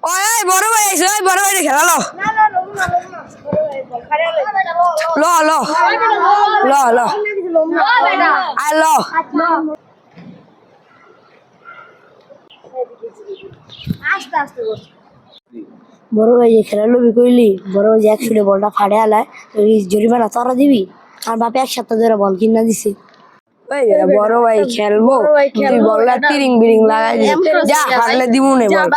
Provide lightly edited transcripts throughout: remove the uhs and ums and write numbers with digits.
ওই বড় ভাই আইছে, ওই বড় ভাই খেলা লো। লো লো লো লো আই লো। বড় ভাই যে খেলা লবি কইলি, বড় ভাই যে একশো বলটা ফাড়ে আলায়, জরিমানা তোরা দিবি। আর বাপে এক সপ্তাহ ধরে বল কিনা দিছি। বড় ভাই খেলবো, তুই বললা তিরিং বিরিং লাগাই দিবি, যা হারলে দিবো নে বল।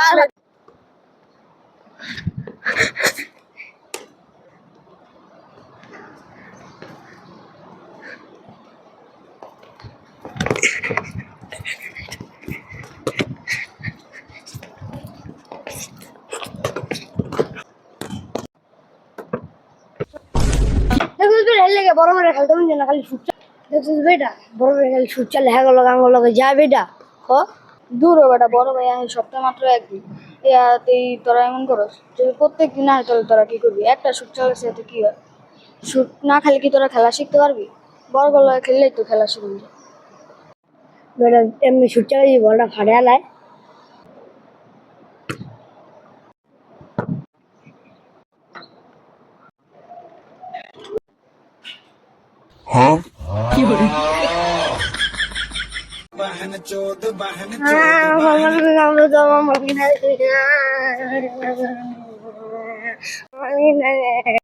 বড় মেয়ে খেলতে মন না, খালি সুচ দেখছিস বেটা, বড় মেয়ে খালি সুচ চালে হ্যাঁ গেল গাঙ্গ লগে যা বেটা হ। দূর ও বেটা, বড় ভাই আমি সপ্তাহে মাত্র একদিন তুই তোরা এমন করস, যদি প্রত্যেক দিন হয় তাহলে তোরা কি করবি? একটা শুট চালাচ্ছে এতে কি হয়? শুট না খেলে কি তোরা খেলা শিখতে পারবি? বড় গলায় খেললেই তো খেলা শিখবি। বেটা এমনি সুচ চালাই বলটা ফাড়ে আলায়। কি বলে?